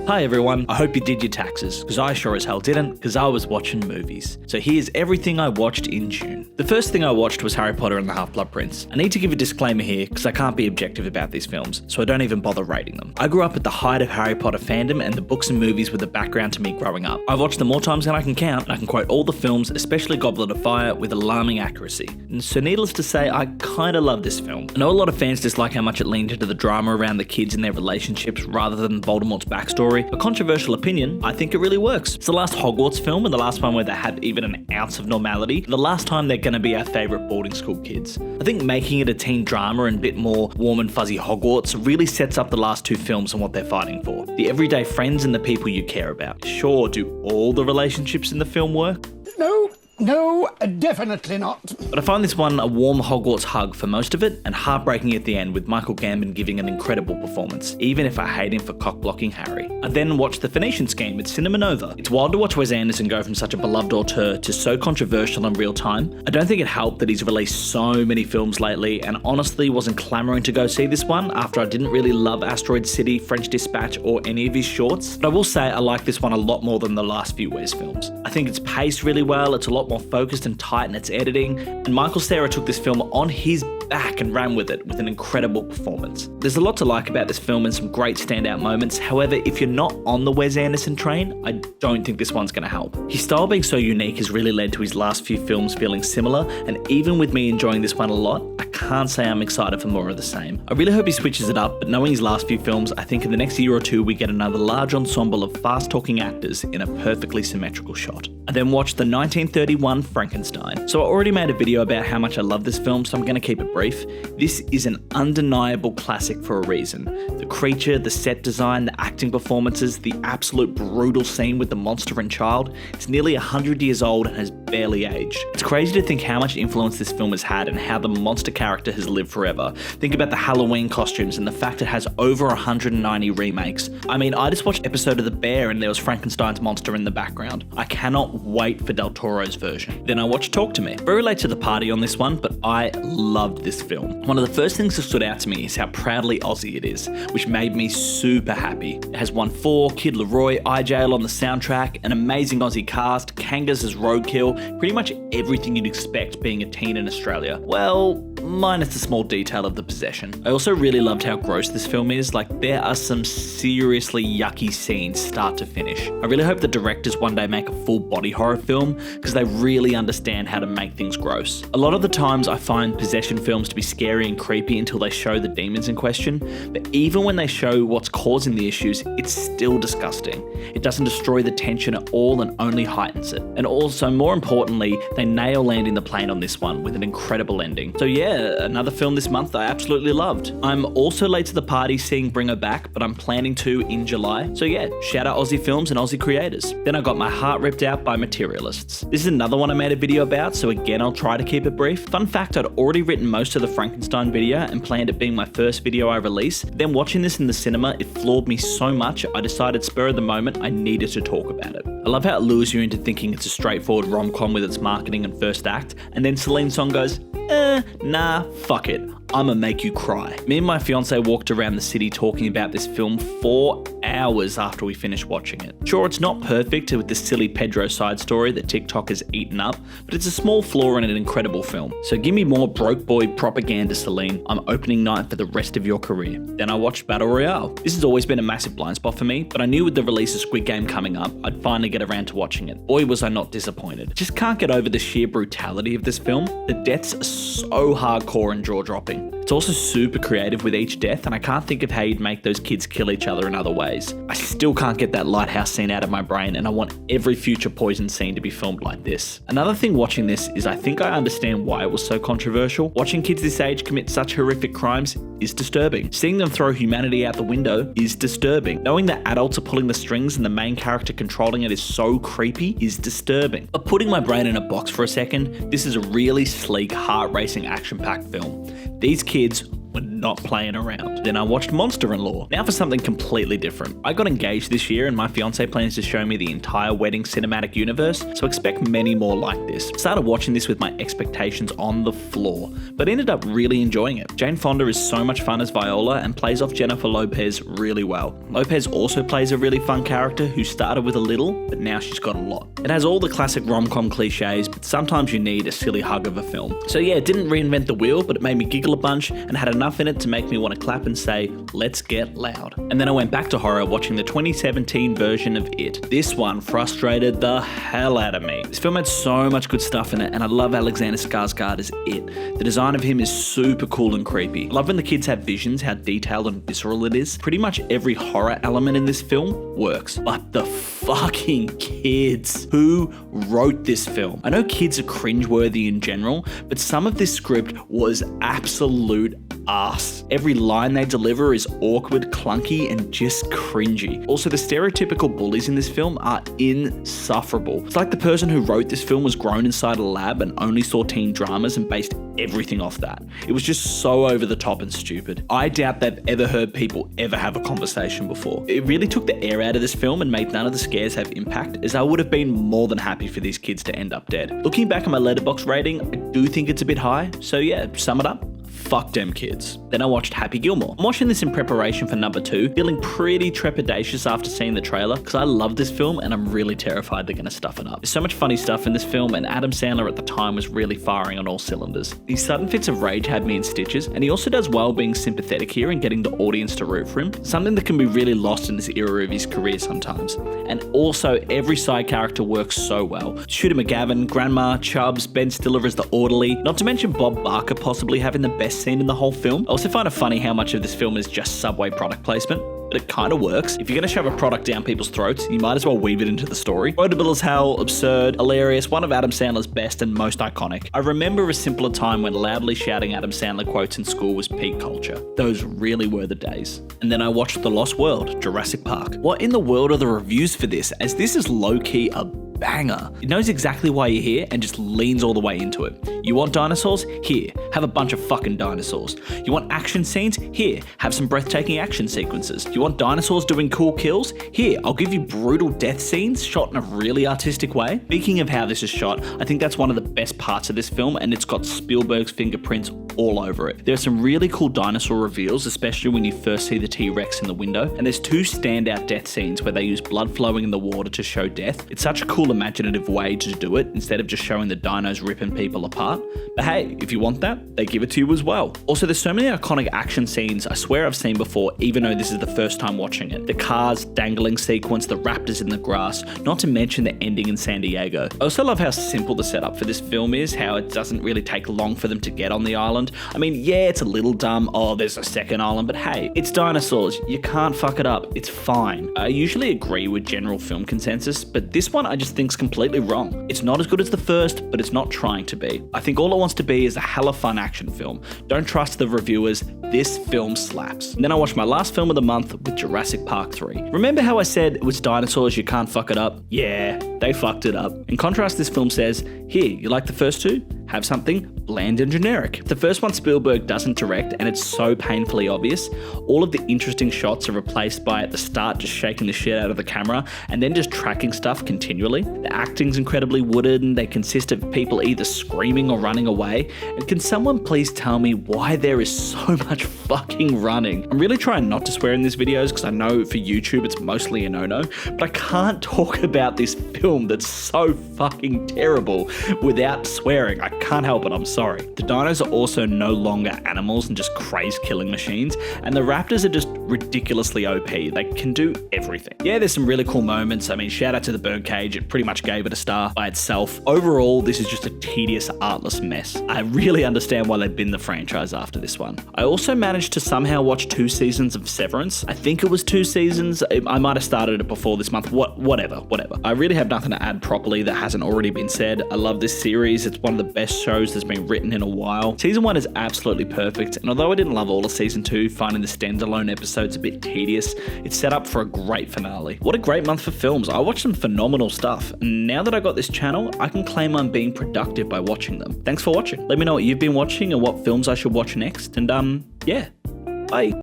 Hi everyone, I hope you did your taxes, because I sure as hell didn't, because I was watching movies. So here's everything I watched in June. The first thing I watched was Harry Potter and the Half-Blood Prince. I need to give a disclaimer here, because I can't be objective about these films, so I don't even bother rating them. I grew up at the height of Harry Potter fandom, and the books and movies were the background to me growing up. I've watched them more times than I can count, and I can quote all the films, especially Goblet of Fire, with alarming accuracy. And so needless to say, I kinda love this film. I know a lot of fans dislike how much it leaned into the drama around the kids and their relationships rather than Voldemort's backstory. A controversial opinion, I think it really works. It's the last Hogwarts film and the last one where they had even an ounce of normality. The last time they're gonna be our favourite boarding school kids. I think making it a teen drama and a bit more warm and fuzzy Hogwarts really sets up the last two films and what they're fighting for. The everyday friends and the people you care about. Sure, do all the relationships in the film work? No, definitely not. But I find this one a warm Hogwarts hug for most of it, and heartbreaking at the end with Michael Gambon giving an incredible performance, even if I hate him for cock-blocking Harry. I then watched The Phoenician Scheme at Cinema Nova. It's wild to watch Wes Anderson go from such a beloved auteur to so controversial in real time. I don't think it helped that he's released so many films lately, and honestly wasn't clamouring to go see this one after I didn't really love Asteroid City, French Dispatch, or any of his shorts. But I will say I like this one a lot more than the last few Wes films. I think it's paced really well, it's a lot more focused and tight in its editing, and Michael Cera took this film on his back and ran with it with an incredible performance. There's a lot to like about this film and some great standout moments. However, if you're not on the Wes Anderson train, I don't think this one's going to help. His style being so unique has really led to his last few films feeling similar, and even with me enjoying this one a lot, I can't say I'm excited for more of the same. I really hope he switches it up, but knowing his last few films, I think in the next year or two we get another large ensemble of fast-talking actors in a perfectly symmetrical shot. I then watched the 1931 Frankenstein. So I already made a video about how much I love this film, so I'm going to keep it brief. This is an undeniable classic for a reason. The creature, the set design, the acting performances, the absolute brutal scene with the monster and child. It's nearly 100 years old and has barely aged. It's crazy to think how much influence this film has had and how the monster character has lived forever. Think about the Halloween costumes and the fact it has over 190 remakes. I mean, I just watched an episode of The Bear and there was Frankenstein's monster in the background. I cannot wait for Del Toro's version. Then I watched Talk to Me. Very late to the party on this one, but I loved this film. One of the first things that stood out to me is how proudly Aussie it is, which made me super happy. It has 1-4, Kid Laroi, iJail on the soundtrack, an amazing Aussie cast, Kangas as roadkill, pretty much everything you'd expect being a teen in Australia. Well, minus the small detail of the possession. I also really loved how gross this film is. Like, there are some seriously yucky scenes start to finish. I really hope the directors one day make a full body horror film, because they really understand how to make things gross. A lot of the times I find possession films to be scary and creepy until they show the demons in question, but even when they show what's causing the issues, it's still disgusting. It doesn't destroy the tension at all and only heightens it. And also, more importantly, they nail landing the plane on this one with an incredible ending. So yeah, another film this month I absolutely loved. I'm also late to the party seeing Bring Her Back, but I'm planning to in July. So yeah, shout out Aussie films and Aussie creators. Then I got my heart ripped out by Materialists. This is another one I made a video about, so again I'll try to keep it brief. Fun fact, I'd already written most of the Frankenstein video and planned it being my first video I release. Then watching this in the cinema, it floored me so much, I decided spur of the moment I needed to talk about it. I love how it lures you into thinking it's a straightforward rom-com with its marketing and first act, and then Celine's song goes, nah, fuck it, I'ma make you cry. Me and my fiance walked around the city talking about this film for hours after we finished watching it. Sure, it's not perfect with the silly Pedro side story that TikTok has eaten up, but it's a small flaw in an incredible film. So give me more broke boy propaganda, Celine. I'm opening night for the rest of your career. Then I watched Battle Royale. This has always been a massive blind spot for me, but I knew with the release of Squid Game coming up, I'd finally get around to watching it. Boy, was I not disappointed. I just can't get over the sheer brutality of this film. The deaths are so hardcore and jaw-dropping. It's also super creative with each death, and I can't think of how you'd make those kids kill each other in other ways. I still can't get that lighthouse scene out of my brain, and I want every future poison scene to be filmed like this. Another thing watching this is I think I understand why it was so controversial. Watching kids this age commit such horrific crimes is disturbing. Seeing them throw humanity out the window is disturbing. Knowing that adults are pulling the strings and the main character controlling it is so creepy is disturbing. But putting my brain in a box for a second, this is a really sleek, heart-racing, action-packed film. These kids We're not playing around. Then I watched Monster-in-Law. Now for something completely different. I got engaged this year and my fiance plans to show me the entire wedding cinematic universe, so expect many more like this. Started watching this with my expectations on the floor, but ended up really enjoying it. Jane Fonda is so much fun as Viola and plays off Jennifer Lopez really well. Lopez also plays a really fun character who started with a little, but now she's got a lot. It has all the classic rom-com cliches, but sometimes you need a silly hug of a film. So yeah, it didn't reinvent the wheel, but it made me giggle a bunch and had enough in it to make me want to clap and say, let's get loud. And then I went back to horror watching the 2017 version of It. This one frustrated the hell out of me. This film had so much good stuff in it, and I love Alexander Skarsgård as It. The design of him is super cool and creepy. I love when the kids have visions, how detailed and visceral it is. Pretty much every horror element in this film works. But the fucking kids. Who wrote this film? I know kids are cringeworthy in general, but some of this script was absolute ass. Every line they deliver is awkward, clunky, and just cringy. Also, the stereotypical bullies in this film are insufferable. It's like the person who wrote this film was grown inside a lab and only saw teen dramas and based everything off that. It was just so over the top and stupid. I doubt they've ever heard people ever have a conversation before. It really took the air out of this film and made none of the scares have impact, as I would have been more than happy for these kids to end up dead. Looking back at my Letterboxd rating, I do think it's a bit high, so yeah, sum it up. Fuck them kids. Then I watched Happy Gilmore. I'm watching this in preparation for number 2, feeling pretty trepidatious after seeing the trailer because I love this film and I'm really terrified they're going to stuff it up. There's so much funny stuff in this film and Adam Sandler at the time was really firing on all cylinders. His sudden fits of rage had me in stitches, and he also does well being sympathetic here and getting the audience to root for him, something that can be really lost in this era of his career sometimes. And also every side character works so well. Shooter McGavin, Grandma, Chubbs, Ben Stiller as the orderly, not to mention Bob Barker possibly having the best scene in the whole film. I also find it funny how much of this film is just Subway product placement, but it kind of works. If you're going to shove a product down people's throats, you might as well weave it into the story. Quotable as hell, absurd, hilarious, one of Adam Sandler's best and most iconic. I remember a simpler time when loudly shouting Adam Sandler quotes in school was peak culture. Those really were the days. And then I watched The Lost World, Jurassic Park. What in the world are the reviews for this, as this is low-key a banger. It knows exactly why you're here and just leans all the way into it. You want dinosaurs? Here, have a bunch of fucking dinosaurs. You want action scenes? Here, have some breathtaking action sequences. You want dinosaurs doing cool kills? Here, I'll give you brutal death scenes shot in a really artistic way. Speaking of how this is shot, I think that's one of the best parts of this film, and it's got Spielberg's fingerprints all over it. There are some really cool dinosaur reveals, especially when you first see the T-Rex in the window, and there's 2 standout death scenes where they use blood flowing in the water to show death. It's such a cool imaginative way to do it instead of just showing the dinos ripping people apart. But hey, if you want that, they give it to you as well. Also, there's so many iconic action scenes I swear I've seen before, even though this is the first time watching it. The cars dangling sequence, the raptors in the grass, not to mention the ending in San Diego. I also love how simple the setup for this film is, how it doesn't really take long for them to get on the island. I mean, yeah, it's a little dumb, oh, there's a second island, but hey, it's dinosaurs, you can't fuck it up, it's fine. I usually agree with general film consensus, but this one I just think's completely wrong. It's not as good as the first, but it's not trying to be. I think all it wants to be is a hella fun action film. Don't trust the reviewers, this film slaps. And then I watched my last film of the month with Jurassic Park 3. Remember how I said it was dinosaurs, you can't fuck it up? Yeah, they fucked it up. In contrast, this film says, here, you like the first 2? Have something bland and generic. The first one Spielberg doesn't direct, and it's so painfully obvious. All of the interesting shots are replaced by, at the start, just shaking the shit out of the camera and then just tracking stuff continually. The acting's incredibly wooden, they consist of people either screaming or running away. And can someone please tell me why there is so much fucking running? I'm really trying not to swear in these videos because I know for YouTube it's mostly a no-no, but I can't talk about this film that's so fucking terrible without swearing. I can't help it, I'm sorry. The dinos are also no longer animals and just crazed killing machines, and the raptors are just ridiculously OP. They can do everything. Yeah, there's some really cool moments. I mean, shout out to the birdcage, it pretty much gave it a star by itself. Overall, this is just a tedious, artless mess. I really understand why they binned the franchise after this one. I also managed to somehow watch 2 seasons of Severance. I think it was 2 seasons. I might have started it before this month. Whatever. I really have nothing to add properly that hasn't already been said. I love this series. It's one of the best shows that's been written in a while. Season 1 is absolutely perfect, and although I didn't love all of Season 2, finding the standalone episodes a bit tedious, it's set up for a great finale. What a great month for films. I watched some phenomenal stuff, and now that I got this channel, I can claim I'm being productive by watching them. Thanks for watching. Let me know what you've been watching and what films I should watch next, and yeah, bye.